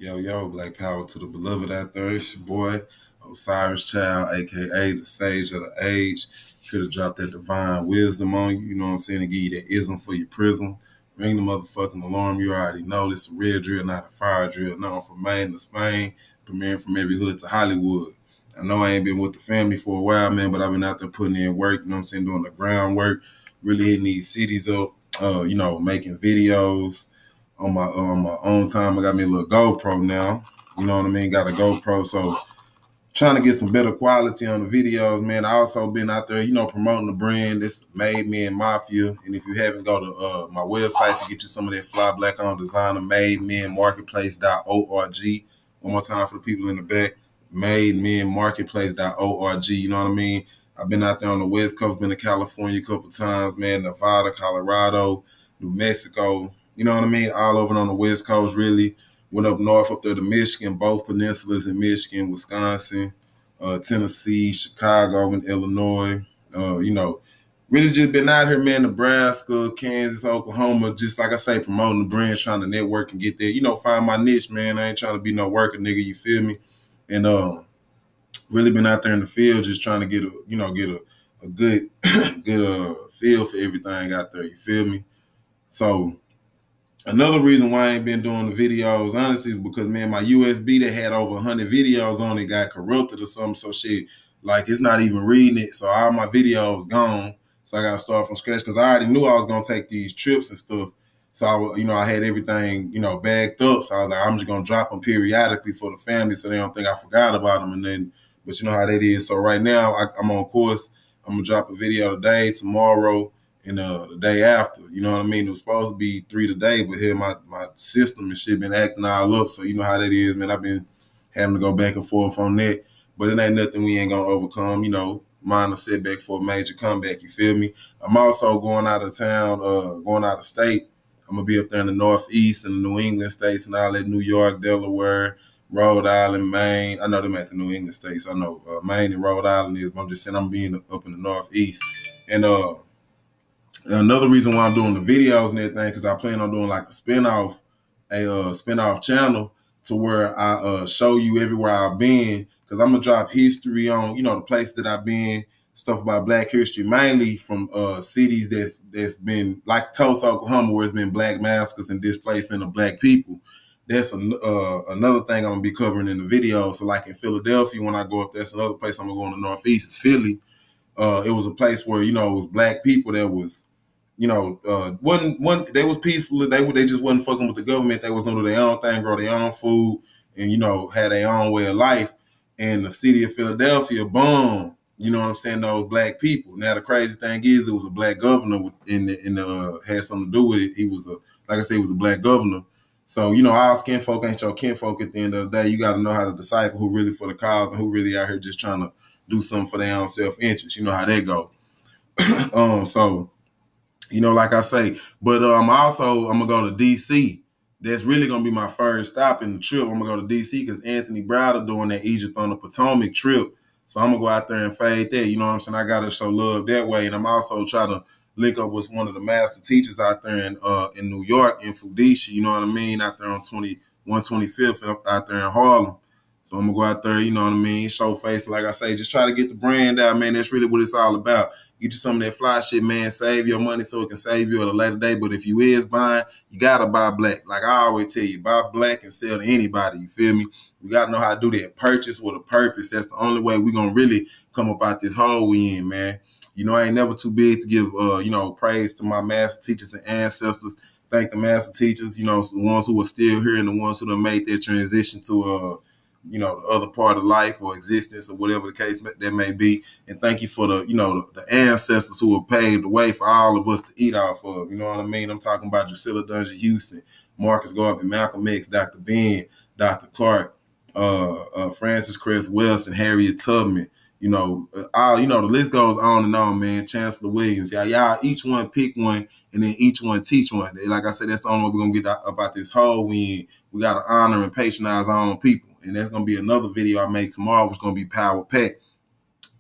Yo, yo, black power to the beloved out there. It's your boy, Osiris Child, aka the Sage of the Age. Could have dropped that divine wisdom on you, you know what I'm saying, to give you that ism for your prism. Ring the motherfucking alarm. You already know this is a real drill, not a fire drill. Known from Maine to Spain, premiering from every hood to Hollywood. I know I ain't been with the family for a while, man, but I've been out there putting in work, you know what I'm saying, doing the groundwork, really hitting these cities up, making videos on my own time. I got me a little GoPro now. You know what I mean? Got a GoPro, so trying to get some better quality on the videos, man. I also been out there, promoting the brand. This Made Men Mafia, and if you haven't, go to my website to get you some of that fly black on designer, mademenmarketplace.org. One more time for the people in the back, mademenmarketplace.org. You know what I mean? I've been out there on the West Coast, been to California a couple times, man, Nevada, Colorado, New Mexico, you know what I mean? All over on the West Coast, really. Went up north, up there to Michigan, both peninsulas in Michigan, Wisconsin, Tennessee, Chicago, and Illinois. Really just been out here, man, Nebraska, Kansas, Oklahoma, just like I say, promoting the brand, trying to network and get there. Find my niche, man. I ain't trying to be no worker, nigga, you feel me? And really been out there in the field just trying to get a good good feel for everything out there, you feel me? So another reason why I ain't been doing the videos, honestly, is because, man, my USB that had over 100 videos on it got corrupted or something. So shit, like, it's not even reading it. So all my videos gone. So I got to start from scratch because I already knew I was going to take these trips and stuff. So, I had everything, bagged up. So I was like, I'm just going to drop them periodically for the family so they don't think I forgot about them. But you know how that is. So right now I'm on course. I'm going to drop a video today, tomorrow, and the day after. You know what I mean? It was supposed to be 3 today, but here my system and shit been acting all up. So you know how that is, man. I've been having to go back and forth on that. But it ain't nothing we ain't gonna overcome, minor setback for a major comeback, you feel me? I'm also going out of town, going out of state. I'm gonna be up there in the Northeast and the New England states and all that, New York, Delaware, Rhode Island, Maine. I know them at the New England states. I know Maine and Rhode Island is, but I'm just saying I'm being up in the Northeast. And another reason why I'm doing the videos and everything, because I plan on doing like a spinoff channel to where I show you everywhere I've been, because I'm gonna drop history on, the places that I've been, stuff about Black history, mainly from cities that's been like Tulsa, Oklahoma, where it's been Black massacres and displacement of Black people. That's another thing I'm gonna be covering in the video. So like in Philadelphia, when I go up there, that's another place I'm gonna go in the Northeast. It's Philly. It was a place where, it was Black people that was, they was peaceful. They just wasn't fucking with the government. They was gonna do their own thing, grow their own food, and had their own way of life. And the city of Philadelphia, boom, you know what I'm saying, those Black people. Now the crazy thing is, it was a Black governor had something to do with it. He was like I said, he was a Black governor. So, our skin folk ain't your kinfolk at the end of the day. You got to know how to decipher who really for the cause and who really out here just trying to do something for their own self-interest. You know how that go. So, like I say, but I'm gonna go to DC. That's really gonna be my first stop in the trip. I'm gonna go to DC because Anthony Browder doing that Egypt on the Potomac trip. So I'm gonna go out there and fade that. You know what I'm saying? I gotta show love that way. And I'm also trying to link up with one of the master teachers out there in New York, in Fudishi, you know what I mean? Out there on 125th out there in Harlem. So I'm gonna go out there, you know what I mean? Show face, like I say, just try to get the brand out, man. That's really what it's all about. Get you some of that fly shit, man. Save your money so it can save you at a later date. But if you is buying, you gotta buy black. Like I always tell you, buy black and sell to anybody. You feel me? We gotta know how to do that. Purchase with a purpose. That's the only way we gonna really come up out this hole we in, man. I ain't never too big to give, praise to my master teachers and ancestors. Thank the master teachers, the ones who are still here and the ones who done made their transition to, the other part of life or existence or whatever the case that may be. And thank you for the ancestors who have paved the way for all of us to eat off of. You know what I mean? I'm talking about Drusilla Dungeon Houston, Marcus Garvey, Malcolm X, Dr. Ben, Dr. Clark, Francis Cress West, and Harriet Tubman. The list goes on and on, man. Chancellor Williams, y'all each one pick one and then each one teach one. Like I said, that's the only way we're gonna get about this whole. We gotta honor and patronize our own people, and that's gonna be another video I make tomorrow, which is gonna be power packed.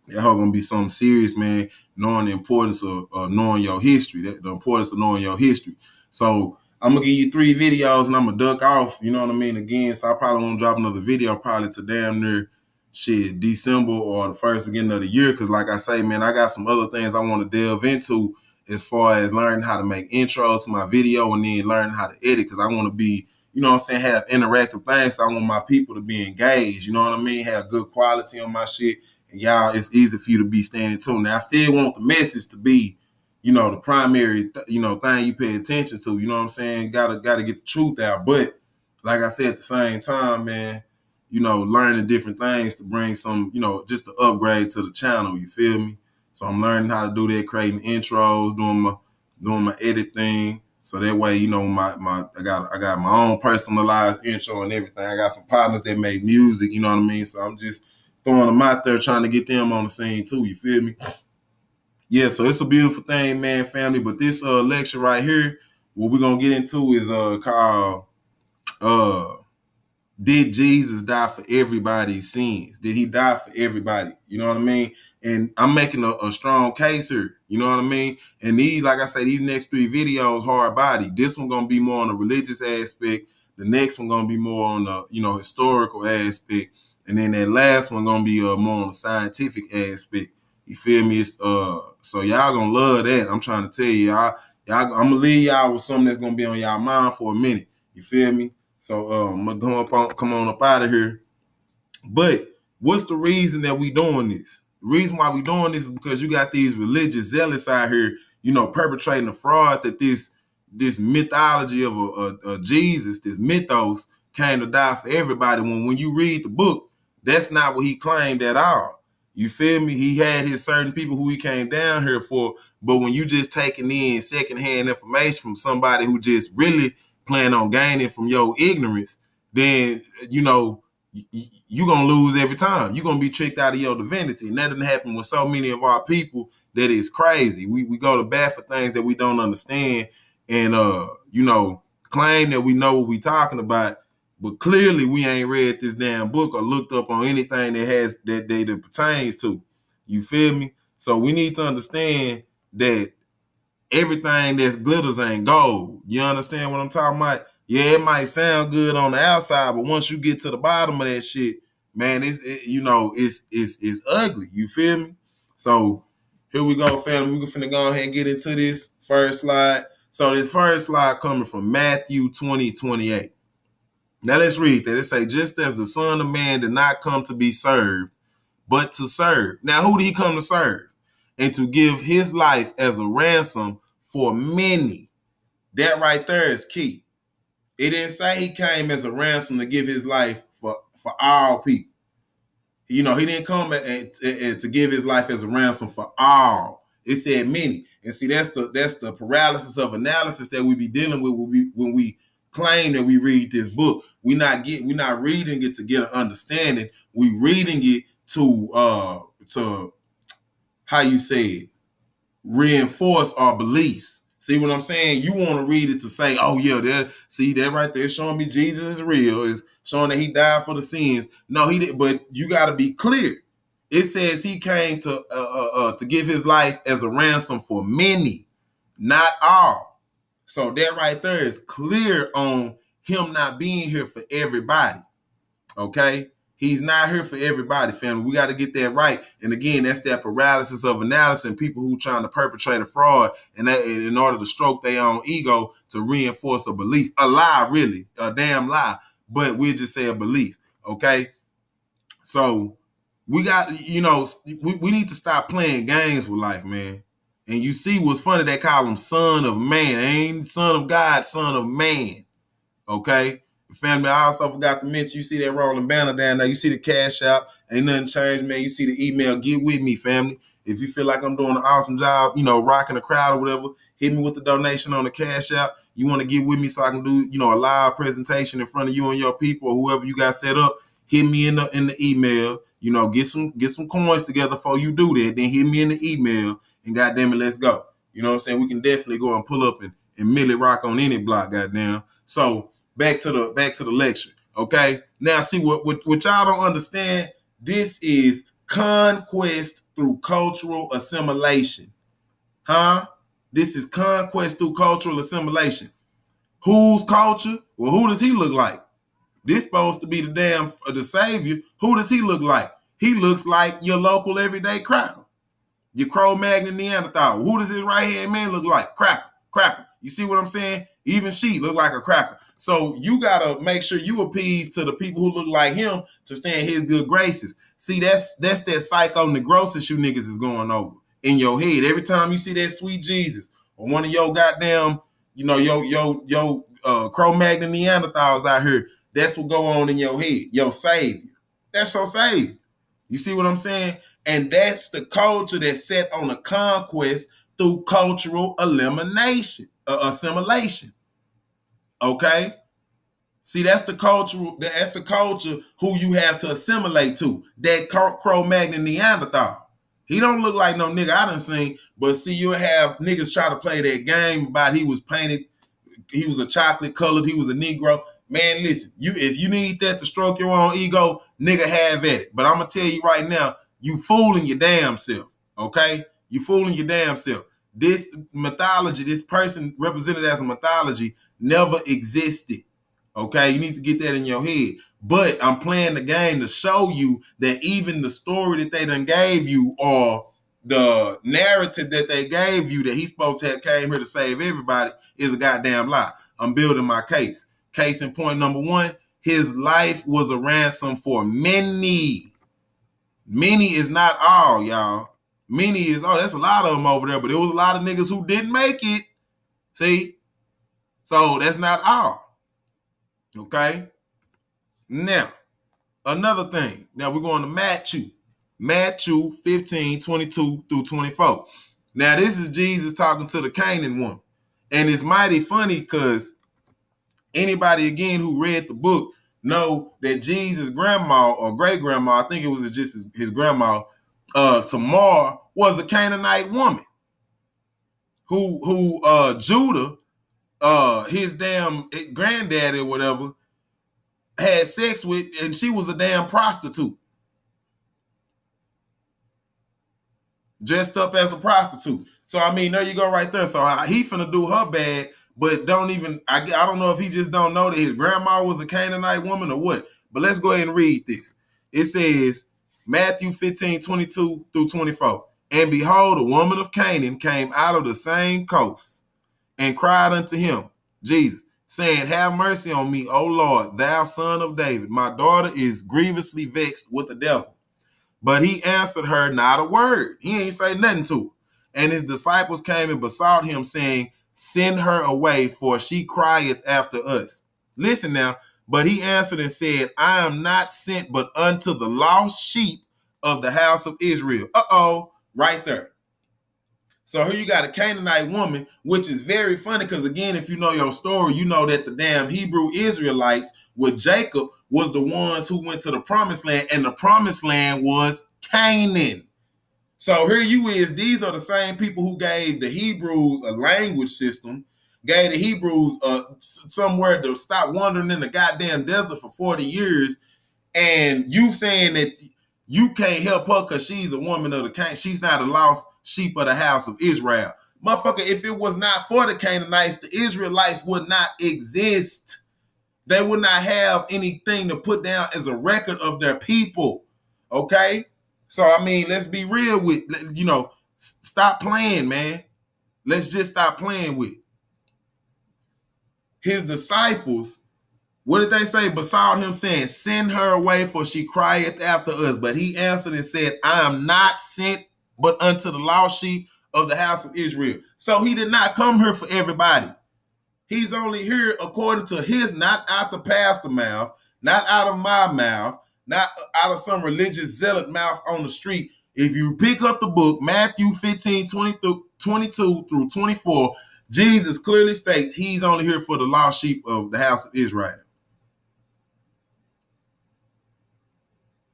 That whole gonna be something serious, man. Knowing the importance of knowing your history, the importance of knowing your history. So I'm gonna give you 3 videos and I'm gonna duck off, you know what I mean, again. So I probably won't drop another video probably to damn near shit December or the first beginning of the year. Cause like I say, man, I got some other things I want to delve into as far as learning how to make intros for my video and then learning how to edit. Cause I want to be, you know what I'm saying, have interactive things. So I want my people to be engaged, you know what I mean, have good quality on my shit. And y'all, it's easy for you to be standing tuned. Now I still want the message to be, you know, the primary, you know, thing you pay attention to, you know what I'm saying? Gotta get the truth out. But like I said, at the same time, man, you know, learning different things to bring some, you know, just to upgrade to the channel, you feel me? So I'm learning how to do that, creating intros, doing my edit thing. So that way, you know, I got my own personalized intro and everything. I got some partners that make music, you know what I mean? So I'm just throwing them out there trying to get them on the scene too, you feel me? Yeah, so it's a beautiful thing, man, family. But this lecture right here, what we're gonna get into is called did Jesus die for everybody's sins? Did he die for everybody? You know what I mean? And I'm making a strong case here. You know what I mean? And these, like I say, these next 3 videos, hard body. This one gonna be more on the religious aspect. The next one gonna be more on the, you know, historical aspect. And then that last one gonna be more on the scientific aspect. You feel me? It's, so y'all gonna love that. I'm trying to tell you, y'all, I'm gonna leave y'all with something that's gonna be on y'all mind for a minute. You feel me? So I'm gonna come on up out of here. But what's the reason that we doing this? The reason why we doing this is because you got these religious zealots out here, you know, perpetrating a fraud that this mythology of a Jesus, this mythos, came to die for everybody. When you read the book, that's not what he claimed at all. You feel me? He had his certain people who he came down here for, but when you just taking in secondhand information from somebody who just really plan on gaining from your ignorance, then, you know, you're going to lose every time. You're going to be tricked out of your divinity. And that didn't happen with so many of our people that is crazy. We go to bat for things that we don't understand and, you know, claim that we know what we talking about, but clearly we ain't read this damn book or looked up on anything that pertains to. You feel me? So we need to understand that everything that glitters ain't gold. You understand what I'm talking about? Yeah, it might sound good on the outside, but once you get to the bottom of that shit, man, it's ugly. You feel me? So here we go, family. We're finna go ahead and get into this first slide. So this first slide coming from Matthew 20:28. Now let's read that. It say, just as the Son of Man did not come to be served, but to serve. Now, who did he come to serve? And to give his life as a ransom for many. That right there is key. It didn't say he came as a ransom to give his life for all people. You know, he didn't come to give his life as a ransom for all. It said many. And see, that's the paralysis of analysis that we be dealing with when we claim that we read this book. We're not reading it to get an understanding. We reading it to how you say it, reinforce our beliefs. See what I'm saying? You want to read it to say, oh yeah, that right there showing me Jesus is real, is showing that he died for the sins. No, he didn't. But you got to be clear. It says he came to give his life as a ransom for many, not all. So that right there is clear on him not being here for everybody. Okay? He's not here for everybody, family. We got to get that right. And again, that's that paralysis of analysis and people who trying to perpetrate a fraud and that in order to stroke their own ego to reinforce a belief. A lie, really. A damn lie. But we'll just say a belief. Okay? So we got, you know, we need to stop playing games with life, man. And you see what's funny, they call him son of man. Ain't son of God, son of man. Okay? Family, I also forgot to mention, you see that rolling banner down there. You see the cash out. Ain't nothing changed, man. You see the email. Get with me, family. If you feel like I'm doing an awesome job, you know, rocking the crowd or whatever, hit me with the donation on the cash out. You want to get with me so I can do, you know, a live presentation in front of you and your people or whoever you got set up. Hit me in the email. You know, get some coins together before you do that. Then hit me in the email and goddamn it, let's go. You know what I'm saying? We can definitely go and pull up and milli rock on any block, goddamn. So back to the lecture. Okay. Now see what y'all don't understand. This is conquest through cultural assimilation. Huh? This is conquest through cultural assimilation. Whose culture? Well, who does he look like? This supposed to be the savior. Who does he look like? He looks like your local everyday cracker. Your Cro-Magnon Neanderthal. Who does his right-hand man look like? Cracker. You see what I'm saying? Even she look like a cracker. So you got to make sure you appease to the people who look like him to stay in his good graces. See, that's that psycho-neurosis you niggas is going over in your head. Every time you see that sweet Jesus or one of your goddamn, your Cro-Magnon Neanderthals out here, that's what go on in your head. Your savior. That's your savior. You see what I'm saying? And that's the culture that's set on a conquest through cultural elimination, assimilation. Okay? See, that's the culture who you have to assimilate to. That Cro-Magnon Neanderthal. He don't look like no nigga I done seen, but see, you have niggas try to play that game about he was painted, he was a chocolate colored, he was a Negro. Man, listen, if you need that to stroke your own ego, nigga, have at it. But I'm gonna tell you right now, you fooling your damn self, okay? You fooling your damn self. This mythology, this person represented as a mythology, never existed, okay? You need to get that in your head. But I'm playing the game to show you that even the story that they done gave you, or the narrative that they gave you that he's supposed to have came here to save everybody, is a goddamn lie. I'm building my case. Case in point number one, his life was a ransom for many. Many is not all, y'all. Many is, that's a lot of them over there, but there was a lot of niggas who didn't make it. See? So that's not all. Okay? Now, another thing. Now we're going to Matthew. Matthew 15, 22 through 24. Now this is Jesus talking to the Canaan woman. And it's mighty funny because anybody, again, who read the book know that Jesus' grandma or great-grandma, I think it was just his grandma, Tamar, was a Canaanite woman who Judah, his damn granddaddy or whatever, had sex with, and she was a damn prostitute. Dressed up as a prostitute. So, I mean, there you go right there. So he finna do her bad, but don't even, I don't know if he just don't know that his grandma was a Canaanite woman or what. But let's go ahead and read this. It says, Matthew 15, 22 through 24. And behold, a woman of Canaan came out of the same coast and cried unto him, Jesus, saying, have mercy on me, O Lord, thou son of David. My daughter is grievously vexed with the devil. But he answered her not a word. He ain't say nothing to her. And his disciples came and besought him, saying, send her away, for she crieth after us. Listen now. But he answered and said, I am not sent but unto the lost sheep of the house of Israel. Right there. So here you got a Canaanite woman, which is very funny because, again, if you know your story, you know that the damn Hebrew Israelites with Jacob was the ones who went to the promised land, and the promised land was Canaan. So here you is, these are the same people who gave the Hebrews a language system, gave the Hebrews somewhere to stop wandering in the goddamn desert for 40 years, and you saying that you can't help her because she's a woman of the Canaan. She's not a lost sheep of the house of Israel. Motherfucker, if it was not for the Canaanites, the Israelites would not exist. They would not have anything to put down as a record of their people. Okay? So, I mean, let's be real with, stop playing, man. Let's just stop playing with it. His disciples, what did they say? Besought him, saying, send her away, for she crieth after us. But he answered and said, I am not sent but unto the lost sheep of the house of Israel. So he did not come here for everybody. He's only here according to his, not out the pastor mouth, not out of my mouth, not out of some religious zealot mouth on the street. If you pick up the book, Matthew 15, 22 through 24, Jesus clearly states he's only here for the lost sheep of the house of Israel.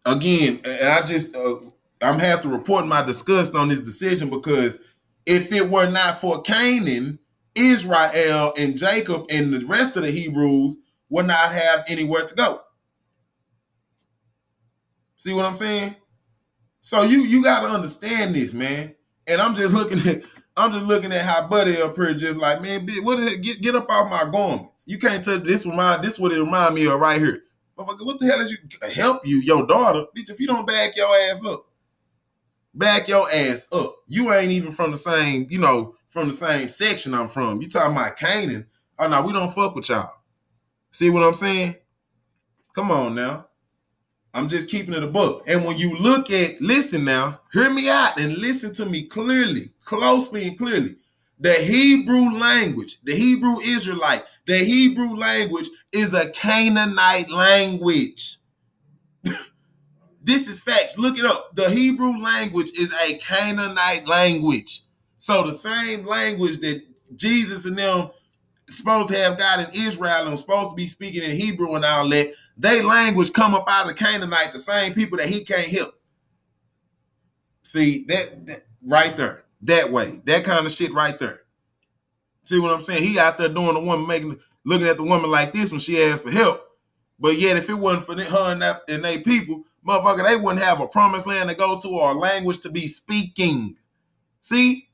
Again, and I'm have to report my disgust on this decision, because if it were not for Canaan, Israel and Jacob and the rest of the Hebrews would not have anywhere to go. See what I'm saying? So you got to understand this, man. And I'm just looking at I'm just looking at how Buddy up here, just like, man, bitch, what is it? Get up off my garments. You can't touch this. This what it remind me of right here. Motherfucker, what the hell is you help you, your daughter, bitch? If you don't back your ass up, back your ass up. You ain't even from the same, from the same section I'm from. You talking about Canaan? Oh no, we don't fuck with y'all. See what I'm saying? Come on now. I'm just keeping it a book. And when you listen now, hear me out and listen to me clearly, closely and clearly. The Hebrew language, the Hebrew Israelite, the Hebrew language is a Canaanite language. This is facts. Look it up. The Hebrew language is a Canaanite language. So the same language that Jesus and them supposed to have got in Israel and supposed to be speaking in Hebrew and all that, they language come up out of Canaanite, the same people that he can't help. See, that right there, that way, that kind of shit right there. See what I'm saying? He out there doing the woman, looking at the woman like this when she asked for help. But yet, if it wasn't for her and they people, motherfucker, they wouldn't have a promised land to go to or a language to be speaking. See,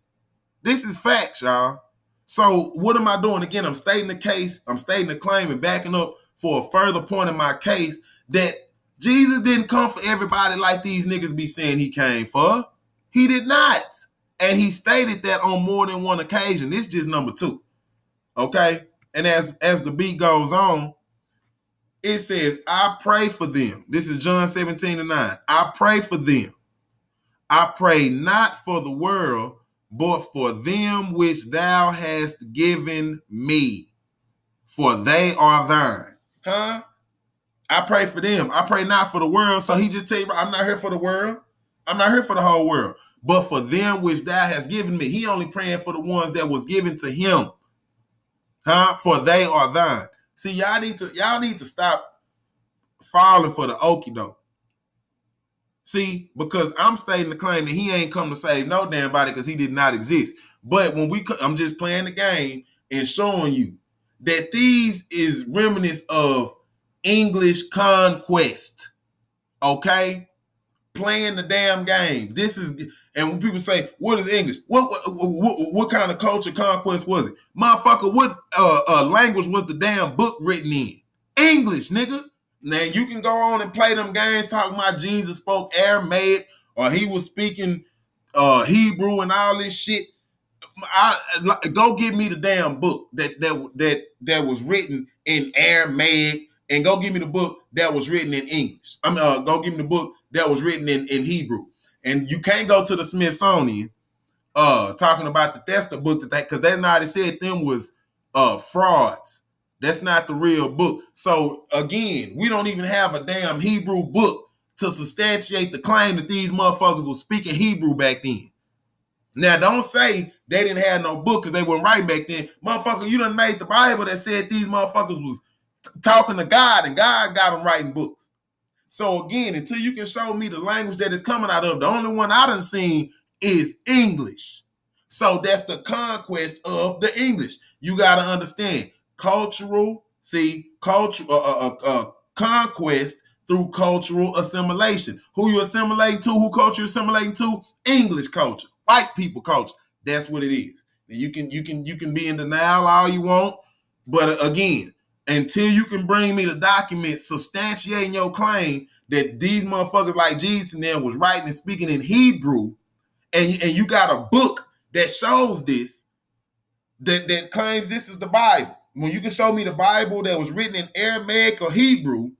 this is facts, y'all. So what am I doing? Again, I'm stating the case, I'm stating the claim and backing up for a further point in my case that Jesus didn't come for everybody like these niggas be saying he came for. He did not. And he stated that on more than one occasion. This is just number 2. Okay? And as the beat goes on, it says, I pray for them. This is John 17:9. I pray for them. I pray not for the world, but for them which thou hast given me, for they are thine. Huh? I pray for them. I pray not for the world. So he just tell you, I'm not here for the world. I'm not here for the whole world, but for them which thou hast given me. He only praying for the ones that was given to him. Huh? For they are thine. See, y'all need to stop falling for the okie doke. See, because I'm stating the claim that he ain't come to save no damn body because he did not exist. But I'm just playing the game and showing you that these is remnants of English conquest. Okay? Playing the damn game. This is, and when people say, what is English? What kind of culture conquest was it? Motherfucker, what language was the damn book written in? English, nigga. Now, you can go on and play them games talking about Jesus spoke Aramaic or he was speaking Hebrew and all this shit. Go give me the damn book that was written in Aramaic and go give me the book that was written in English. Go give me the book that was written in Hebrew. And you can't go to the Smithsonian talking about that's the book because they already said them was frauds. That's not the real book. So again, we don't even have a damn Hebrew book to substantiate the claim that these motherfuckers was speaking Hebrew back then. Now, don't say they didn't have no book because they weren't writing back then. Motherfucker, you done made the Bible that said these motherfuckers was talking to God and God got them writing books. So again, until you can show me the language that is coming out of, the only one I done seen is English. So that's the conquest of the English. You got to understand. Conquest through cultural assimilation. Who you assimilating to? Who culture you assimilating to? English culture, white people culture. That's what it is. And you can be in denial all you want, but again, until you can bring me the documents substantiating your claim that these motherfuckers like Jesus and them was writing and speaking in Hebrew, and you got a book that shows this, that claims this is the Bible. When you can show me the Bible that was written in Aramaic or Hebrew,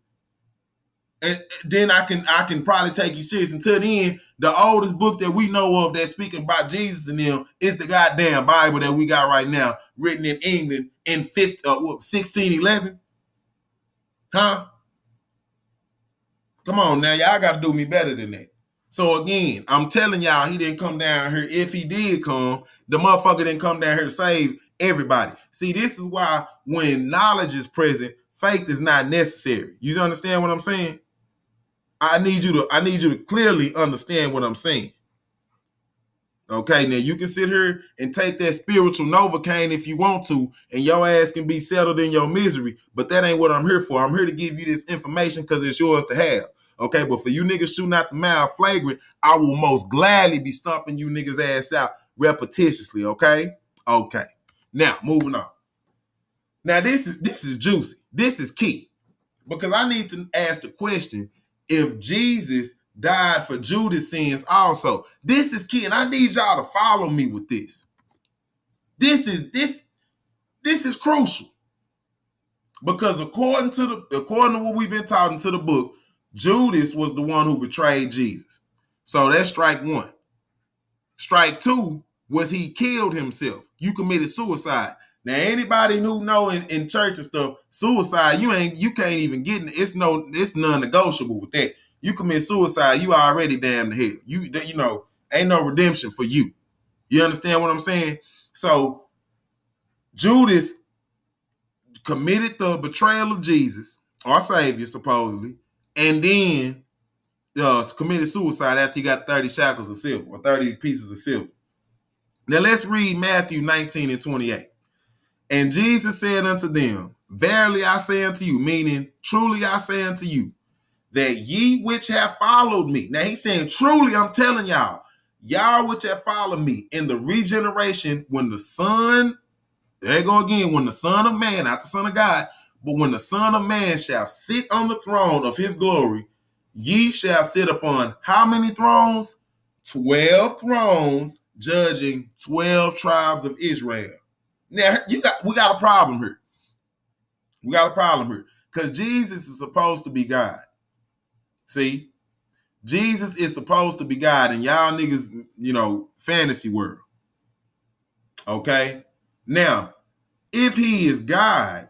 and then I can probably take you serious. Until then, the oldest book that we know of that's speaking about Jesus and them is the goddamn Bible that we got right now, written in England in 1611. Huh? Come on now, y'all got to do me better than that. So again, I'm telling y'all, he didn't come down here. If he did come, the motherfucker didn't come down here to save everybody. See, this is why when knowledge is present, faith is not necessary. You understand what I'm saying? I need you to clearly understand what I'm saying. Okay, now you can sit here and take that spiritual Novocaine if you want to, and your ass can be settled in your misery, but that ain't what I'm here for. I'm here to give you this information because it's yours to have. Okay, but for you niggas shooting out the mouth flagrant, I will most gladly be stomping you niggas ass out repetitiously, okay? Okay. Now, moving on. Now, this is juicy. This is key. Because I need to ask the question, if Jesus died for Judas' sins also. This is key, and I need y'all to follow me with this. This is crucial. Because according to what we've been talking to the book, Judas was the one who betrayed Jesus. So that's strike one. Strike two was he killed himself. You committed suicide. Now, anybody who know in church and stuff, suicide, you can't even get it. It's non-negotiable with that. You commit suicide, you already damn to hell. You know, ain't no redemption for you. You understand what I'm saying? So Judas committed the betrayal of Jesus, our Savior, supposedly, and then committed suicide after he got 30 shackles of silver or 30 pieces of silver. Now let's read Matthew 19 and 28. And Jesus said unto them, verily I say unto you, meaning truly I say unto you, that ye which have followed me. Now he's saying, truly I'm telling y'all, y'all which have followed me in the regeneration, when the Son, there you go again, when the Son of Man, not the Son of God, but when the Son of Man shall sit on the throne of his glory, ye shall sit upon how many thrones? 12 thrones, judging 12 tribes of Israel. Now, we got a problem here. We got a problem here. Because Jesus is supposed to be God. See? Jesus is supposed to be God in y'all niggas, fantasy world. Okay? Now, if he is God,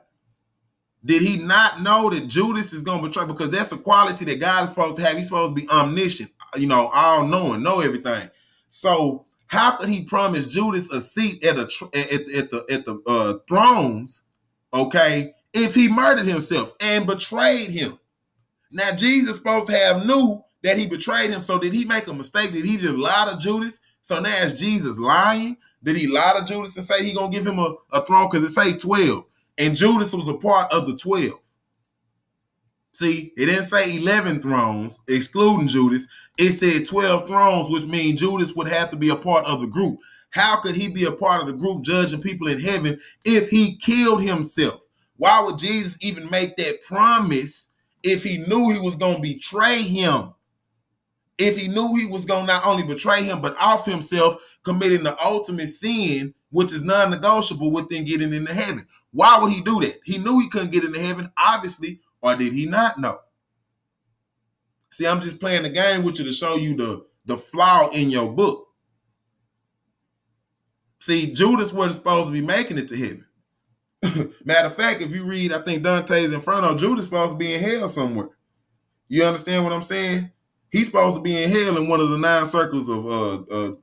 did he not know that Judas is going to betray? Because that's a quality that God is supposed to have. He's supposed to be omniscient, all-knowing, know everything. So how could he promise Judas a seat at the thrones, okay, if he murdered himself and betrayed him? Now, Jesus is supposed to have knew that he betrayed him. So did he make a mistake? Did he just lie to Judas? So now is Jesus lying? Did he lie to Judas and say he going to give him a throne? Because it say 12. And Judas was a part of the 12. See, it didn't say 11 thrones, excluding Judas. It said 12 thrones, which means Judas would have to be a part of the group. How could he be a part of the group judging people in heaven if he killed himself? Why would Jesus even make that promise if he knew he was going to betray him? If he knew he was going to not only betray him, but off himself, committing the ultimate sin, which is non-negotiable within getting into heaven. Why would he do that? He knew he couldn't get into heaven, obviously, or did he not know? See, I'm just playing the game with you to show you the flaw in your book. See, Judas wasn't supposed to be making it to heaven. Matter of fact, if you read, I think Dante's Inferno, Judas supposed to be in hell somewhere. You understand what I'm saying? He's supposed to be in hell in one of the 9 circles of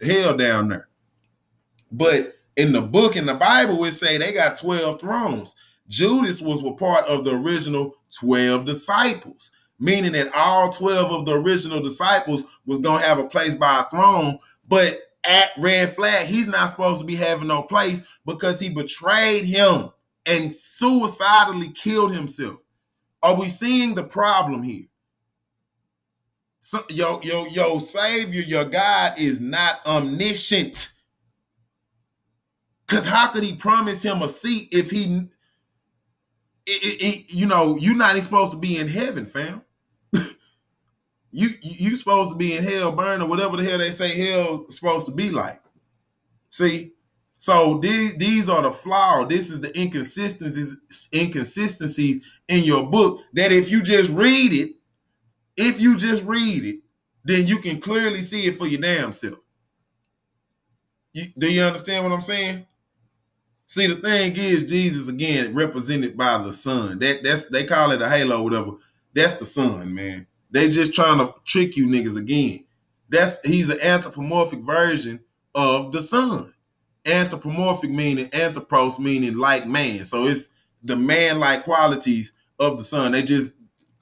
hell down there. But in the book, in the Bible, it say they got 12 thrones. Judas was a part of the original 12 disciples, meaning that all 12 of the original disciples was going to have a place by a throne. But at red flag, he's not supposed to be having no place because he betrayed him and suicidally killed himself. Are we seeing the problem here? So, your Savior, your God is not omniscient. Because how could he promise him a seat if you're not even supposed to be in heaven, fam? You supposed to be in hell burn or whatever the hell they say hell is supposed to be like. See? So these are the flaws. This is the inconsistencies in your book that if you just read it, then you can clearly see it for your damn self. Do you understand what I'm saying? See, the thing is, Jesus, again, represented by the Son. That's they call it a halo, whatever. That's the Son, man. They just trying to trick you niggas again. He's an anthropomorphic version of the Son. Anthropomorphic meaning anthropos meaning like man. So it's the man-like qualities of the Son. They just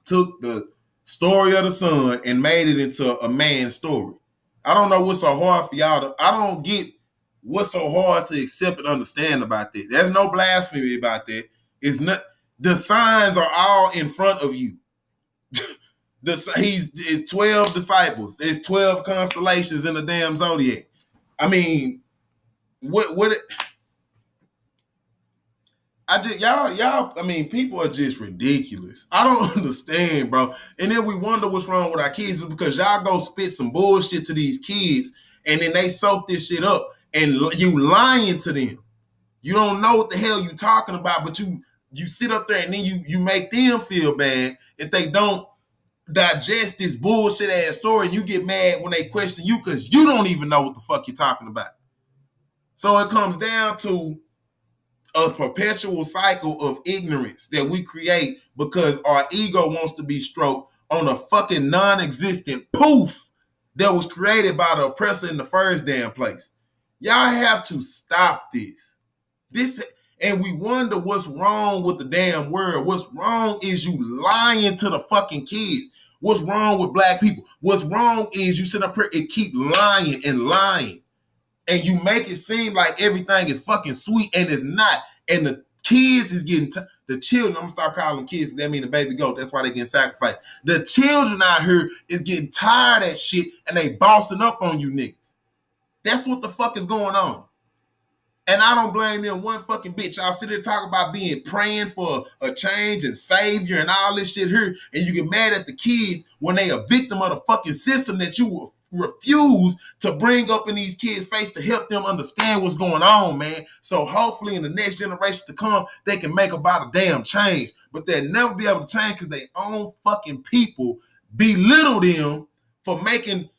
took the story of the Son and made it into a man's story. I don't know what's so hard for y'all I don't get what's so hard to accept and understand about that. There's no blasphemy about that. It's not. The signs are all in front of you. It's 12 disciples. There's 12 constellations in the damn zodiac. I mean, what it, I just y'all. I mean, people are just ridiculous. I don't understand, bro. And then we wonder what's wrong with our kids is because y'all go spit some bullshit to these kids, and then they soak this shit up, and you lying to them. You don't know what the hell you talking about, but you sit up there and then you make them feel bad if they don't digest this bullshit ass story, and you get mad when they question you because you don't even know what the fuck you're talking about. So it comes down to a perpetual cycle of ignorance that we create because our ego wants to be stroked on a fucking non-existent poof that was created by the oppressor in the first damn place. Y'all have to stop this. And we wonder what's wrong with the damn world. What's wrong is you lying to the fucking kids. What's wrong with black people? What's wrong is you sit up here and keep lying and lying. And you make it seem like everything is fucking sweet, and it's not. And the kids is getting, the children, I'm going to start calling them kids, that mean the baby goat. That's why they getting sacrificed. The children out here is getting tired of that shit, and they bossing up on you niggas. That's what the fuck is going on. And I don't blame them one fucking bitch. Y'all sit there talking about praying for a change and savior and all this shit here, and you get mad at the kids when they a victim of the fucking system that you refuse to bring up in these kids' face to help them understand what's going on, man. So hopefully in the next generation to come, they can make about a damn change. But they'll never be able to change because their own fucking people belittle them for making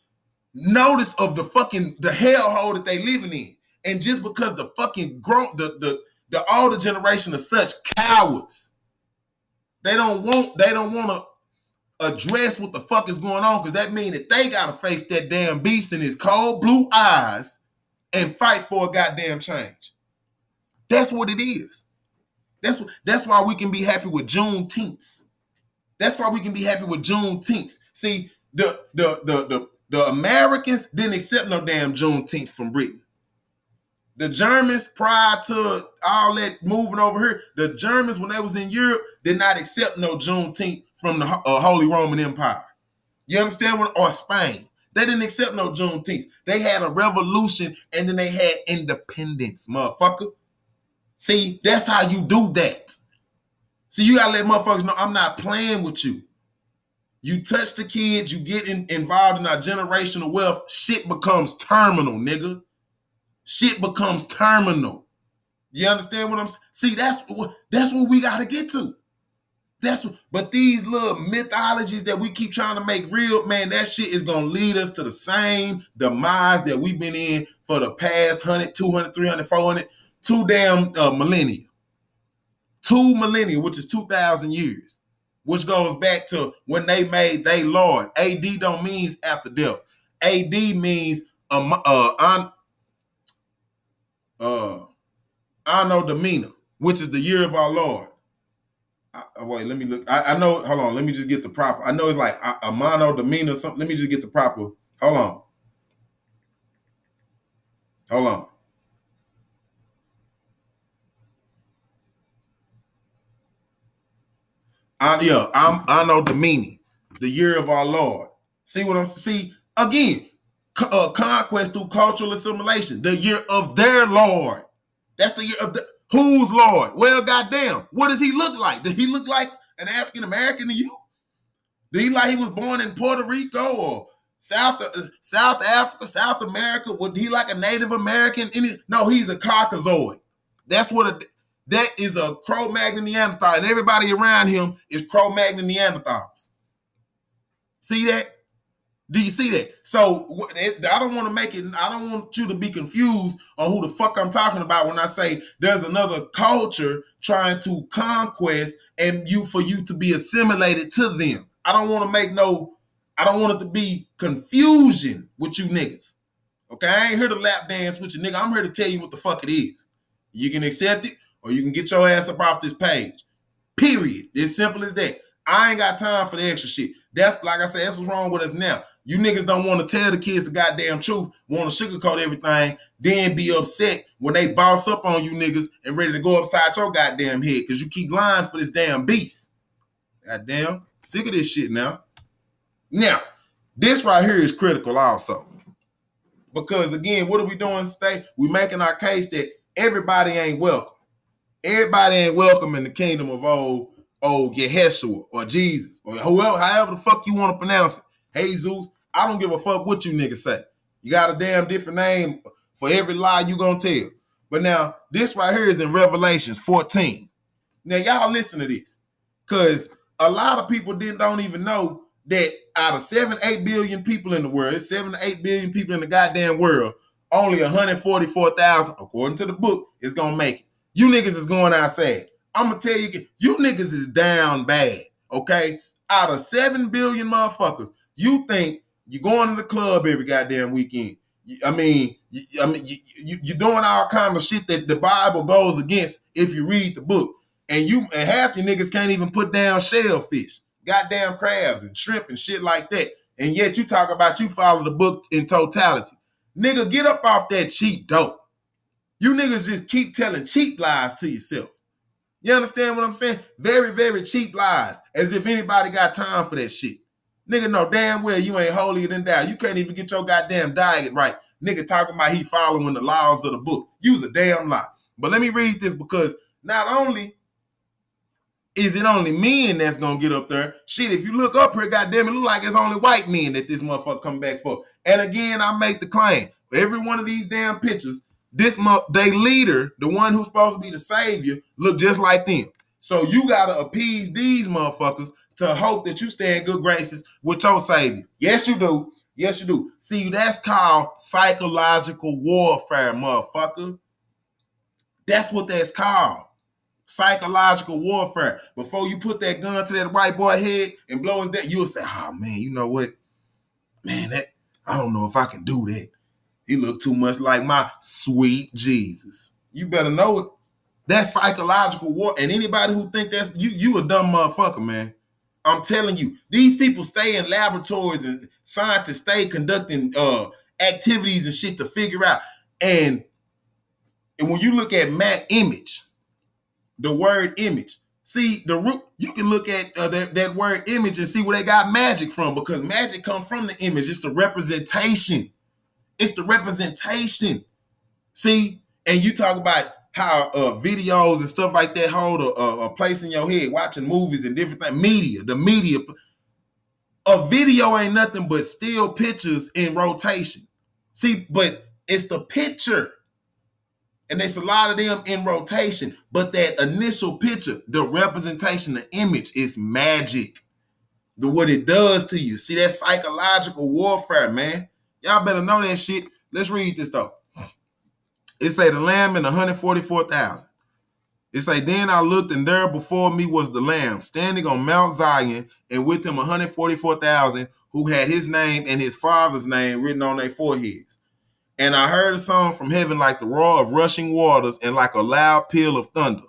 notice of the hellhole that they living in. And just because the fucking the older generation are such cowards, they don't want to address what the fuck is going on, because that means that they gotta face that damn beast in his cold blue eyes and fight for a goddamn change. That's what it is. That's why we can be happy with Juneteenth. That's why we can be happy with Juneteenth. See, the Americans didn't accept no damn Juneteenth from Britain. The Germans, prior to all that moving over here, the Germans, when they was in Europe, did not accept no Juneteenth from the Holy Roman Empire. You understand what? Or Spain. They didn't accept no Juneteenth. They had a revolution, and then they had independence, motherfucker. See, that's how you do that. See, you gotta let motherfuckers know I'm not playing with you. You touch the kids, you get involved in our generational wealth, shit becomes terminal, nigga. Shit becomes terminal. You understand what I'm saying? See, that's what we got to get to. But these little mythologies that we keep trying to make real, man, that shit is going to lead us to the same demise that we've been in for the past 100, 200, 300, 400, millennia. 2 millennia, which is 2,000 years, which goes back to when they made they Lord. AD don't mean after death. AD means Anno Domini, which is the year of our Lord. Wait, let me look. I know, hold on, let me just get the proper. I know it's like Amano Domini or something. Let me just get the proper. Hold on. I'm Anno Domini, the year of our Lord. See what I'm see again? Conquest through cultural assimilation, the year of their Lord. That's the year of whose Lord? Well, goddamn, what does he look like? Did he look like an African American to you? Did he like he was born in Puerto Rico or South Africa, South America? Was he like a Native American? No, he's a Caucasoid. That's what that is, a Cro-Magnon Neanderthal, and everybody around him is Cro-Magnon Neanderthals. See that? Do you see that? So I don't want to make it, I don't want you to be confused on who the fuck I'm talking about when I say there's another culture trying to conquest and for you to be assimilated to them. I don't want it to be confusion with you niggas. Okay, I ain't here to lap dance with you nigga. I'm here to tell you what the fuck it is. You can accept it or you can get your ass up off this page. Period. It's simple as that. I ain't got time for the extra shit. That's, like I said, that's what's wrong with us now. You niggas don't want to tell the kids the goddamn truth, want to sugarcoat everything, then be upset when they boss up on you niggas and ready to go upside your goddamn head because you keep lying for this damn beast. Goddamn. Sick of this shit now. Now, this right here is critical also. Because again, what are we doing today? We making our case that everybody ain't welcome. Everybody ain't welcome in the kingdom of old Yeshua or Jesus or whoever, however the fuck you want to pronounce it. Jesus, I don't give a fuck what you niggas say. You got a damn different name for every lie you gonna tell. But now, this right here is in Revelations 14. Now, y'all listen to this. Because a lot of people don't even know that out of 7-8 billion people in the world, it's 7 to 8 billion people in the goddamn world, only 144,000, according to the book, is going to make it. You niggas is going outside. I'm going to tell you niggas is down bad, okay? Out of 7 billion motherfuckers, you think you're going to the club every goddamn weekend. You're doing all kind of shit that the Bible goes against if you read the book. And half your niggas can't even put down shellfish, goddamn crabs and shrimp and shit like that. And yet you talk about you follow the book in totality. Nigga, get up off that cheap dope. You niggas just keep telling cheap lies to yourself. You understand what I'm saying? Very, very cheap lies. As if anybody got time for that shit. Nigga know damn well you ain't holier than thou. You can't even get your goddamn diet right. Nigga talking about he following the laws of the book. You's a damn lie. But let me read this because not only is it only men that's gonna get up there? Shit, if you look up here, goddamn, it look like it's only white men that this motherfucker come back for. And again, I make the claim, for every one of these damn pictures, they leader, the one who's supposed to be the savior, look just like them. So you gotta appease these motherfuckers to hope that you stay in good graces with your savior. Yes, you do. Yes, you do. See, that's called psychological warfare, motherfucker. That's what that's called. Psychological warfare. Before you put that gun to that white boy head and blow his dead, you'll say, oh man, you know what? Man, I don't know if I can do that. He look too much like my sweet Jesus. You better know it. That's psychological war. And anybody who think that's you a dumb motherfucker, man. I'm telling you, these people stay in laboratories and scientists stay conducting activities and shit to figure out. And when you look at image, the word image. See, the root, you can look at that word image and see where they got magic from, because magic comes from the image. It's the representation. It's the representation. See, and you talk about how videos and stuff like that hold a place in your head, watching movies and different things. The media. A video ain't nothing but still pictures in rotation. See, but it's the picture. And there's a lot of them in rotation. But that initial picture, the representation, the image is magic. What it does to you. See, that's psychological warfare, man. Y'all better know that shit. Let's read this, though. It say the lamb and 144,000. It say, then I looked, and there before me was the lamb, standing on Mount Zion, and with him 144,000, who had his name and his father's name written on their foreheads. And I heard a song from heaven like the roar of rushing waters and like a loud peal of thunder.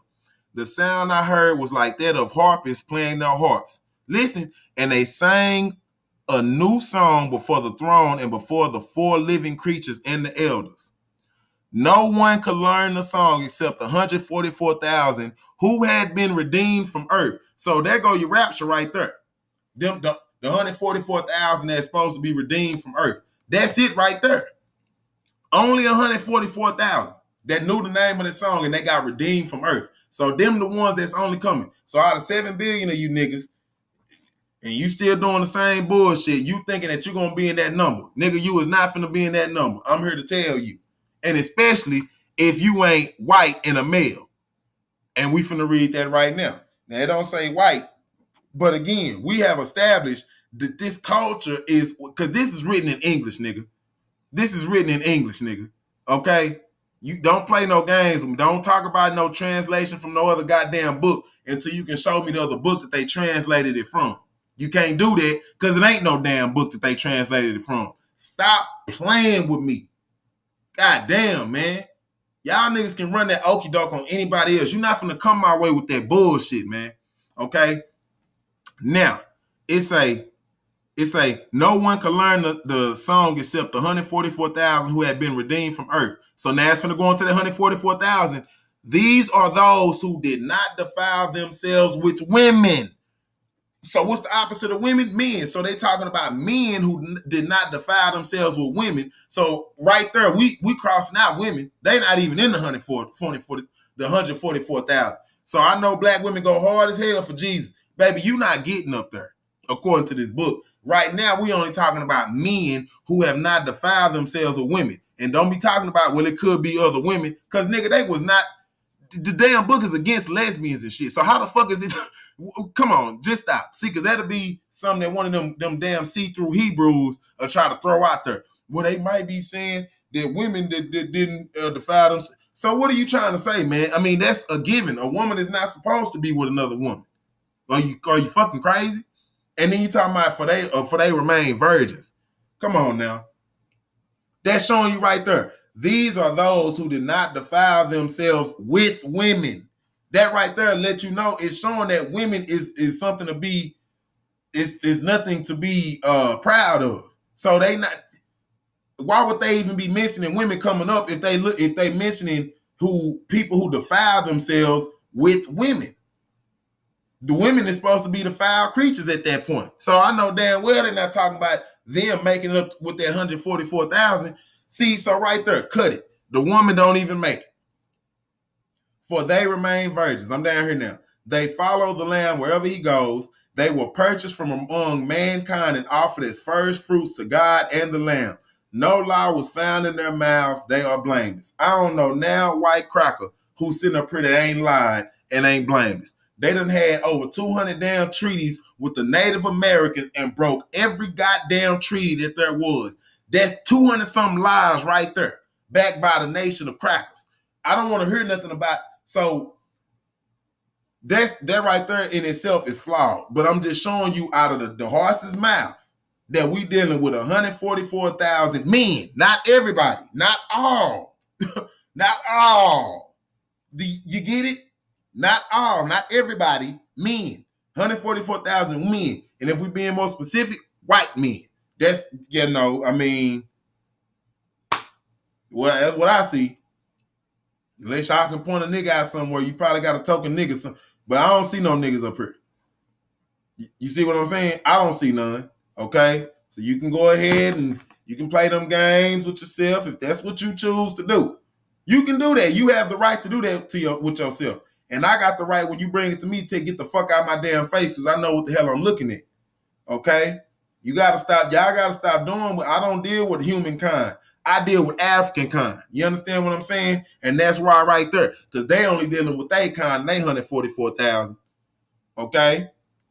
The sound I heard was like that of harpists playing their harps. Listen, and they sang a new song before the throne and before the 4 living creatures and the elders. No one could learn the song except 144,000 who had been redeemed from earth. So there go your rapture right there. The 144,000 that's supposed to be redeemed from earth. That's it right there. Only 144,000 that knew the name of the song and they got redeemed from earth. So them the ones that's only coming. So out of 7 billion of you niggas, and you still doing the same bullshit, you thinking that you're going to be in that number. Nigga, you is not finna be in that number. I'm here to tell you. And especially if you ain't white and a male. And we finna read that right now. Now, it don't say white. But again, we have established that this culture is, because this is written in English, nigga. This is written in English, nigga. Okay? You don't play no games with me. Don't talk about no translation from no other goddamn book until you can show me the other book that they translated it from. You can't do that because it ain't no damn book that they translated it from. Stop playing with me. God damn, man. Y'all niggas can run that okie doke on anybody else. You're not finna come my way with that bullshit, man. Okay? Now, it say, no one can learn the song except the 144,000 who had been redeemed from earth. So now it's finna go into the 144,000. These are those who did not defile themselves with women. So what's the opposite of women? Men. So they talking about men who did not defile themselves with women. So right there, we crossing out women. They not even in the 144,000. So I know black women go hard as hell for Jesus. Baby, you not getting up there, according to this book. Right now, we only talking about men who have not defiled themselves with women. And don't be talking about, well, it could be other women. Because, nigga, they was not, the damn book is against lesbians and shit. So how the fuck is it? Come on, just stop. See, because that'll be something that one of them damn see-through Hebrews are try to throw out there. Well, they might be saying that women that didn't defile themselves. So what are you trying to say, man? I mean, that's a given. A woman is not supposed to be with another woman. Are you fucking crazy? And then you talking about for they remain virgins. Come on now. That's showing you right there. These are those who did not defile themselves with women. That right there let you know it's showing that women is something to be, is nothing to be proud of. So they not. Why would they even be mentioning women coming up if they mentioning people who defile themselves with women? The women is supposed to be the foul creatures at that point. So I know damn well they're not talking about them making it up with that 144,000. See, so right there, cut it. The woman don't even make it. For they remain virgins. I'm down here now. They follow the Lamb wherever he goes. They were purchased from among mankind and offered as first fruits to God and the Lamb. No lie was found in their mouths. They are blameless. I don't know now white cracker who's sitting up here that ain't lied and ain't blameless. They done had over 200 damn treaties with the Native Americans and broke every goddamn treaty that there was. That's 200 something lies right there, backed by the nation of crackers. I don't want to hear nothing about. So that right there in itself is flawed. But I'm just showing you out of the horse's mouth that we dealing with 144,000 men. Not everybody, not all, not all. You get it? Not all, not everybody, men. 144,000 men. And if we're being more specific, white men. That's, I mean, that's what I see. Unless y'all can point a nigga out somewhere, you probably got a token nigga. But I don't see no niggas up here. You see what I'm saying? I don't see none. Okay? So you can go ahead and you can play them games with yourself if that's what you choose to do. You can do that. You have the right to do that with yourself. And I got the right when you bring it to me to get the fuck out of my damn face because I know what the hell I'm looking at. Okay? You got to stop. Y'all got to stop doing what I don't deal with humankind. I deal with African kind. You understand what I'm saying? And that's why right there. Because they only dealing with their kind and they 144,000. Okay?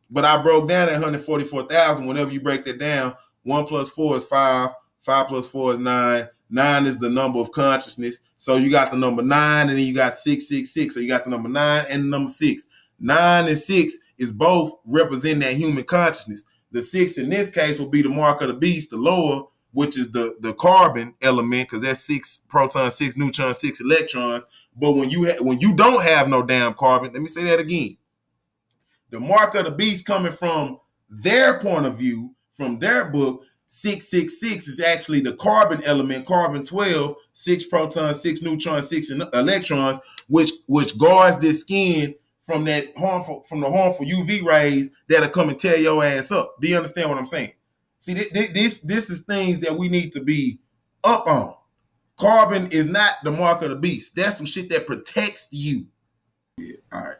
But I broke down that 144,000. Whenever you break that down, 1 plus 4 is 5. 5 plus 4 is 9. 9 is the number of consciousness. So you got the number 9 and then you got 666. So you got the number 9 and the number 6. 9 and 6 is both representing that human consciousnness. The 6 in this case will be the mark of the beast, the lower, which is the carbon element, because that's 6 protons, 6 neutrons, 6 electrons. But when you don't have no damn carbon, let me say that again. The mark of the beast coming from their point of view, from their book, 666 is actually the carbon element, carbon 12, 6 protons, 6 neutrons, 6 electrons, which guards this skin from the harmful UV rays that'll come and tear your ass up. Do you understand what I'm saying? See, this is things that we need to be up on. Carbon is not the mark of the beast. That's some shit that protects you. Yeah, all right.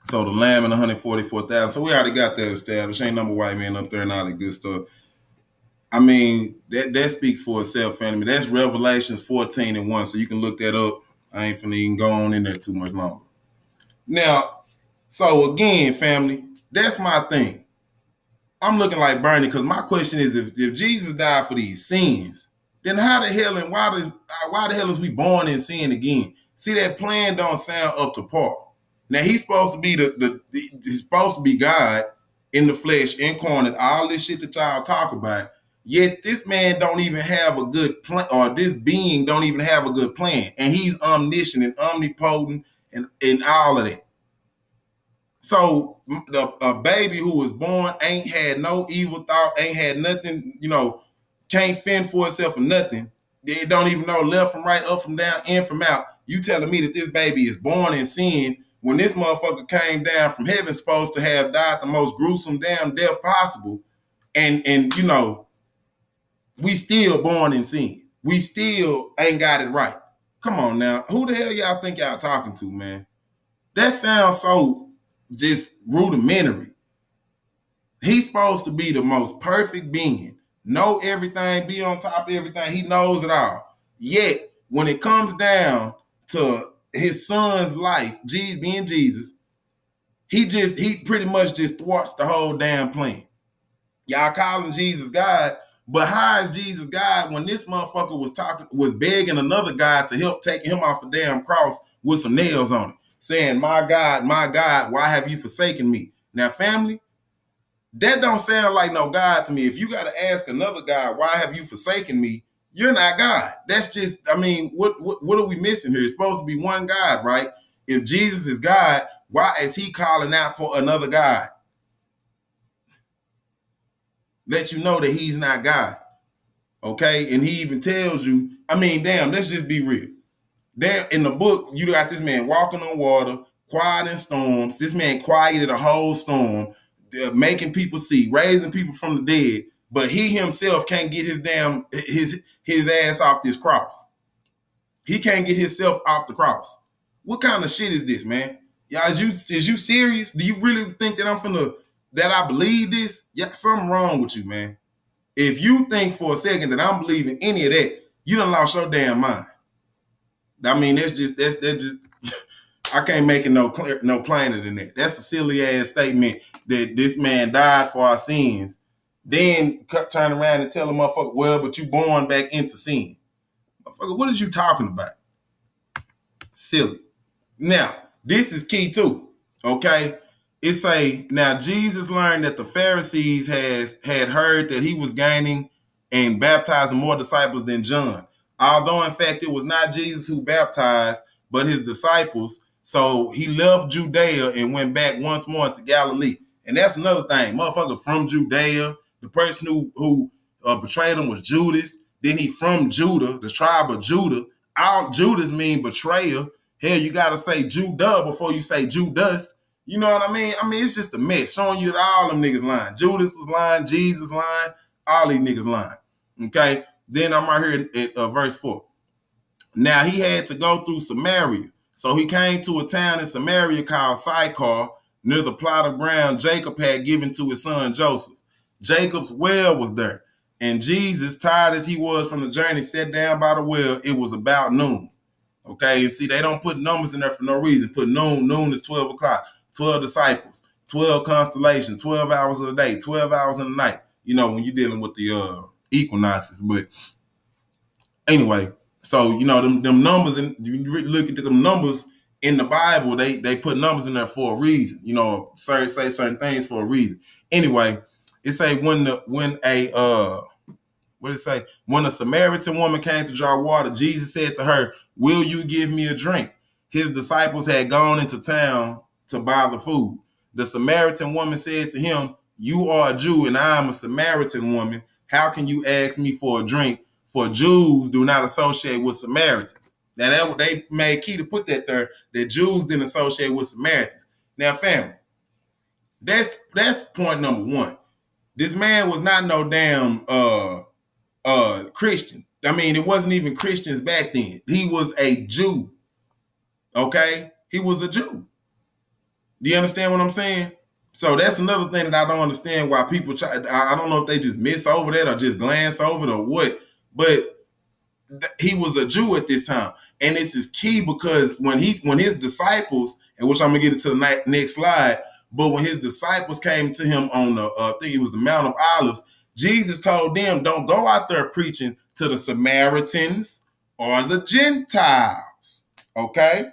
So the Lamb and 144,000. So we already got that established. Ain't number white men up there and all that good stuff. I mean, that speaks for itself, family. That's Revelations 14:1. So you can look that up. I ain't finna even go on in there too much longer. Now, so again, family, that's my thing. I'm looking like Bernie because my question is, if Jesus died for these sins, then how the hell and why the hell is we born in sin again? See, that plan don't sound up to par. Now he's supposed to be he's supposed to be God in the flesh, incarnate, all this shit that y'all talk about. Yet this man don't even have a good plan, or this being don't even have a good plan, and he's omniscient and omnipotent and all of that. So a baby who was born ain't had no evil thought, ain't had nothing, can't fend for itself or nothing. They don't even know left from right, up from down, in from out. You telling me that this baby is born in sin when this motherfucker came down from heaven, supposed to have died the most gruesome damn death possible, and you know, we still born in sin. We still ain't got it right. Come on now. Who the hell y'all think y'all talking to, man? That sounds so just rudimentary. He's supposed to be the most perfect being. Know everything, be on top of everything. He knows it all. Yet, when it comes down to his son's life, being Jesus, he pretty much just thwarts the whole damn plan. Y'all calling Jesus God, but how is Jesus God when this motherfucker was begging another God to help taking him off a damn cross with some nails on it, saying, my God, why have you forsaken me? Now, family, that don't sound like no God to me. If you got to ask another God, why have you forsaken me? You're not God. That's just, I mean, what are we missing here? It's supposed to be one God, right? If Jesus is God, why is he calling out for another God? Let you know that he's not God. Okay? And he even tells you, I mean, damn, let's just be real. There in the book, you got this man walking on water, quieting storms. This man quieted a whole storm, making people see, raising people from the dead, but he himself can't get his ass off this cross. He can't get himself off the cross. What kind of shit is this, man? Y'all, is you serious? Do you really think that that I believe this? Yeah, something wrong with you, man. If you think for a second that I'm believing any of that, you done lost your damn mind. I mean, that's just I can't make it no plainer than that. That's a silly ass statement that this man died for our sins. Then turn around and tell a motherfucker, well, but you born back into sin. Motherfucker, what is you talking about? Silly. Now, this is key too. Okay. Now Jesus learned that the Pharisees had heard that he was gaining and baptizing more disciples than John. Although, in fact, it was not Jesus who baptized, but his disciples. So he left Judea and went back once more to Galilee. And that's another thing. Motherfucker from Judea. The person who betrayed him was Judas. Then he from Judah, the tribe of Judah. All Judas mean betrayer. Hell, you got to say Judah before you say Judas. You know what I mean? I mean, it's just a mess showing you that all them niggas lying. Judas was lying. Jesus lying. All these niggas lying. Okay? Then I'm right here at verse 4. Now he had to go through Samaria. So he came to a town in Samaria called Sychar, near the plot of ground Jacob had given to his son Joseph. Jacob's well was there. And Jesus, tired as he was from the journey, sat down by the well. It was about noon. Okay, you see, they don't put numbers in there for no reason. Put noon. Noon is 12 o'clock. 12 disciples. 12 constellations. 12 hours of the day. 12 hours in the night. You know, when you're dealing with the equinoxes. But anyway, so, you know, them numbers, and you look at them numbers in the Bible, they put numbers in there for a reason. You know, say certain things for a reason. Anyway, it say when a Samaritan woman came to draw water, Jesus said to her, will you give me a drink? His disciples had gone into town to buy the food. The Samaritan woman said to him, you are a Jew and I am a Samaritan woman. How can you ask me for a drink? For Jews do not associate with Samaritans. Now, they made key to put that there, that Jews didn't associate with Samaritans. Now, family, that's point number one. This man was not no damn Christian. I mean, it wasn't even Christians back then. He was a Jew. Okay? He was a Jew. Do you understand what I'm saying? So that's another thing that I don't understand why people try. I don't know if they just miss over that or just glance over it or what, but he was a Jew at this time. And this is key because when his disciples, and which I'm going to get into the next slide, but when his disciples came to him on I think it was the Mount of Olives, Jesus told them, don't go out there preaching to the Samaritans or the Gentiles. Okay?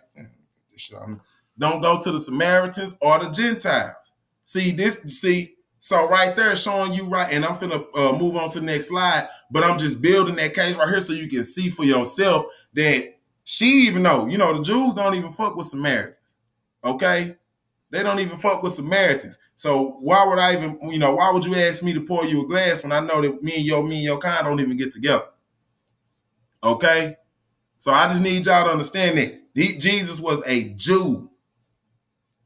Don't go to the Samaritans or the Gentiles. So right there showing you right, and I'm finna move on to the next slide, but I'm just building that case right here so you can see for yourself that she even know, you know, the Jews don't even fuck with Samaritans. Okay? They don't even fuck with Samaritans. So why would you ask me to pour you a glass when I know that me and your kind don't even get together? Okay? So I just need y'all to understand that Jesus was a Jew.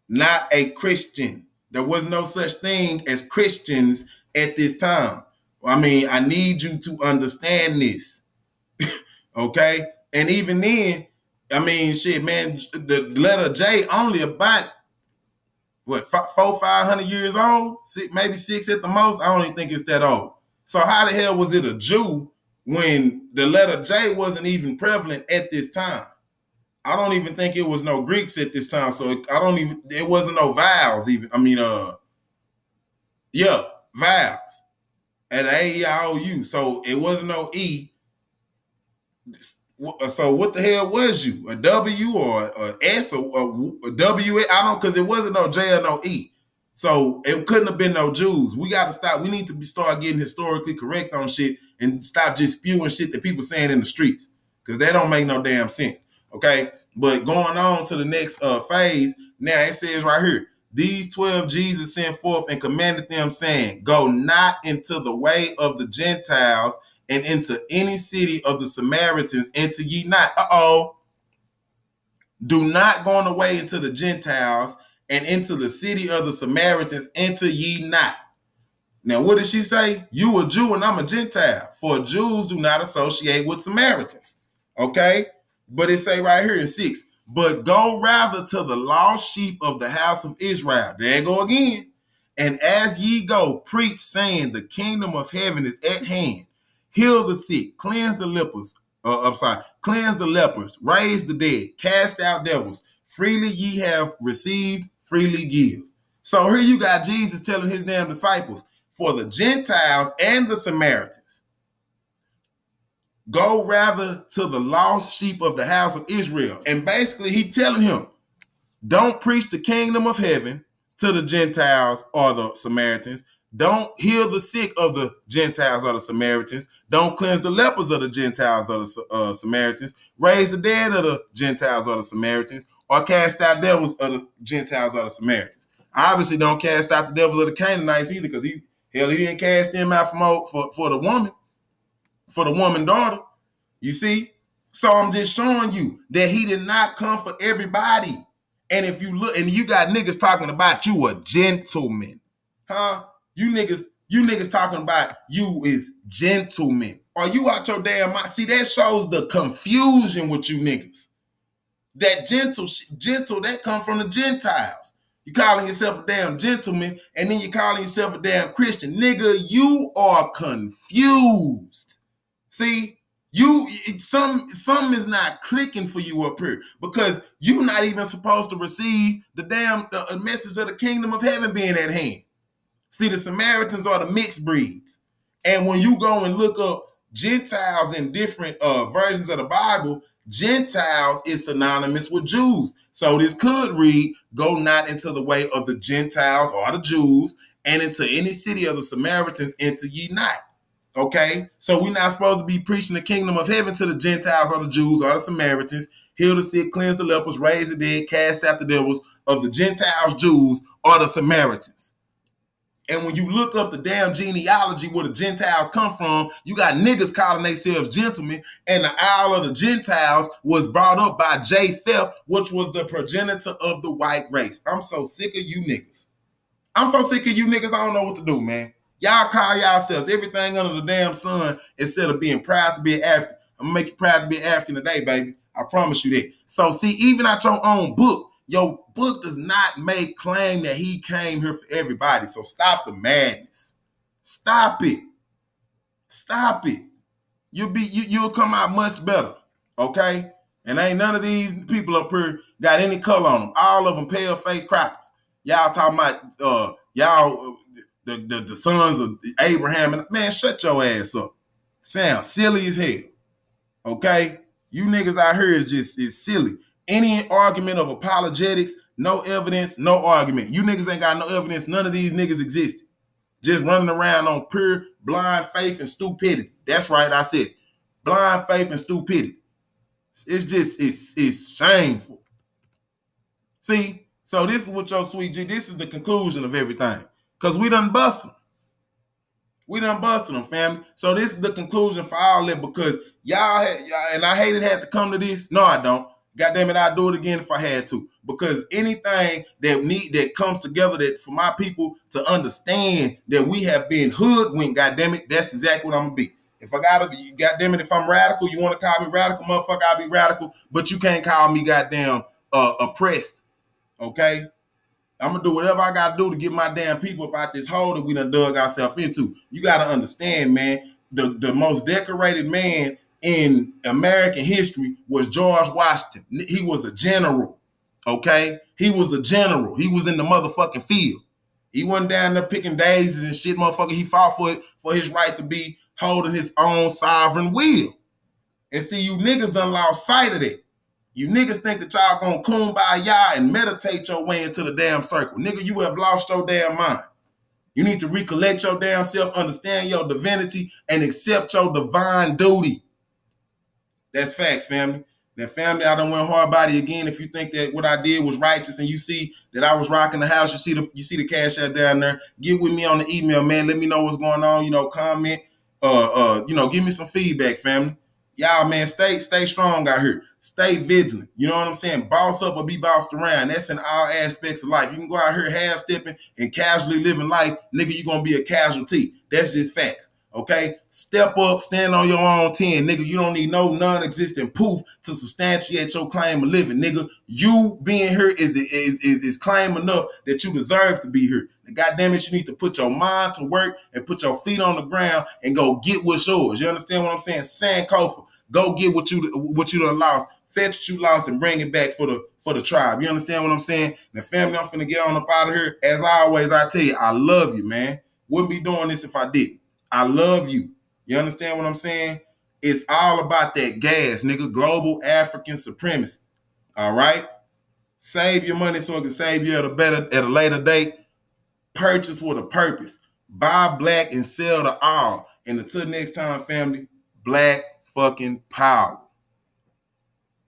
not a Christian. There was no such thing as Christians at this time. I mean, I need you to understand this, okay? And even then, I mean, shit, man, the letter J only about what 500 years old, maybe 6 at the most. I don't even think it's that old. So how the hell was it a Jew when the letter J wasn't even prevalent at this time? I don't even think it was no Greeks at this time. So it wasn't no vowels even. I mean, yeah, vowels at A-E-I-O-U. So it wasn't no E. So what the hell was you? A W or a S or a W? I don't, because it wasn't no J or no E. So it couldn't have been no Jews. We got to stop. We need to start getting historically correct on shit and stop just spewing shit that people saying in the streets, because that don't make no damn sense. Okay, but going on to the next phase. Now it says right here, these 12 Jesus sent forth and commanded them, saying, go not into the way of the Gentiles and into any city of the Samaritans, enter ye not. Do not go on the way into the Gentiles and into the city of the Samaritans, enter ye not. Now, what did she say? You a Jew and I'm a Gentile, for Jews do not associate with Samaritans. Okay? But it say right here in 6, but go rather to the lost sheep of the house of Israel. There you go again. And as ye go, preach, saying, the kingdom of heaven is at hand. Heal the sick, cleanse the lepers, cleanse the lepers, raise the dead, cast out devils. Freely ye have received, freely give. So here you got Jesus telling his damn disciples, for the Gentiles and the Samaritans, go rather to the lost sheep of the house of Israel. And basically he telling him, don't preach the kingdom of heaven to the Gentiles or the Samaritans. Don't heal the sick of the Gentiles or the Samaritans. Don't cleanse the lepers of the Gentiles or the Samaritans. Raise the dead of the Gentiles or the Samaritans. Or cast out devils of the Gentiles or the Samaritans. Obviously, don't cast out the devils of the Canaanites either, because he didn't cast them out for the woman daughter. You see? So I'm just showing you that he did not come for everybody. And if you look, and you got niggas talking about you a gentleman, huh? You niggas talking about you is gentlemen. Are you out your damn mind? See, that shows the confusion with you niggas. That gentle, that come from the Gentiles. You calling yourself a damn gentleman, and then you calling yourself a damn Christian. Nigga, you are confused. See, some is not clicking for you up here, because you're not even supposed to receive the message of the kingdom of heaven being at hand. See, the Samaritans are the mixed breeds. And when you go and look up Gentiles in different versions of the Bible, Gentiles is synonymous with Jews. So this could read, go not into the way of the Gentiles or the Jews, and into any city of the Samaritans enter ye not. Okay? So we're not supposed to be preaching the kingdom of heaven to the Gentiles or the Jews or the Samaritans, heal the sick, cleanse the lepers, raise the dead, cast out the devils of the Gentiles, Jews, or the Samaritans. And when you look up the damn genealogy where the Gentiles come from, you got niggas calling themselves gentlemen, and the Isle of the Gentiles was brought up by Japheth, which was the progenitor of the white race. I'm so sick of you niggas. I don't know what to do, man. Y'all call yourselves everything under the damn sun instead of being proud to be an African. I'm gonna make you proud to be an African today, baby. I promise you that. So see, even out your own book, your book does not make claim that he came here for everybody. So stop the madness. Stop it. Stop it. You'll come out much better. Okay? And ain't none of these people up here got any color on them. All of them pale face crackers. Y'all talking about the sons of Abraham, and man, shut your ass up. Sound silly as hell. Okay? You niggas out here is silly. Any argument of apologetics, no evidence, no argument. You niggas ain't got no evidence. None of these niggas existed. Just running around on pure blind faith and stupidity. That's right, I said it. Blind faith and stupidity. It's shameful. See, so this is what your sweet G, this is the conclusion of everything. Because we done busted them. We done busted them, family. So this is the conclusion for all that, because y'all and I hate it had to come to this. No, I don't. God damn it, I'd do it again if I had to. Because anything that comes together that for my people to understand that we have been hoodwinked, God damn it, that's exactly what I'm gonna be. If I gotta be, God damn it, if I'm radical, you want to call me radical, motherfucker, I'll be radical. But you can't call me goddamn oppressed. Okay? I'm gonna do whatever I gotta do to get my damn people up out this hole that we done dug ourselves into. You gotta understand, man, the most decorated man in American history was George Washington. He was a general, okay? He was a general. He was in the motherfucking field. He wasn't down there picking daisies and shit, motherfucker. He fought for his right to be holding his own sovereign will. And see, you niggas done lost sight of that. You niggas think that y'all gonna kumbaya and meditate your way into the damn circle. Nigga, you have lost your damn mind. You need to recollect your damn self, understand your divinity, and accept your divine duty. That's facts, family. Now, family, I done went hard body again. If you think that what I did was righteous and you see that I was rocking the house, you see the cash app down there, get with me on the email, man. Let me know what's going on. You know, comment. Give me some feedback, family. Y'all, man, stay strong out here. Stay vigilant. You know what I'm saying? Boss up or be bossed around. That's in all aspects of life. You can go out here half-stepping and casually living life. Nigga, you're going to be a casualty. That's just facts. Okay? Step up, stand on your own 10. Nigga, you don't need no non-existent proof to substantiate your claim of living. Nigga, you being here is claim enough that you deserve to be here. And goddamn it, you need to put your mind to work and put your feet on the ground and go get what's yours. You understand what I'm saying? Sankofa. Go get what you done lost. Fetch what you lost and bring it back for the tribe. You understand what I'm saying? Now, family, I'm finna get on up out of here. As always, I tell you, I love you, man. Wouldn't be doing this if I didn't. I love you. You understand what I'm saying? It's all about that gas, nigga. Global African supremacy. All right? Save your money so it can save you at a later date. Purchase with a purpose. Buy black and sell to all. And until next time, family, black fucking power.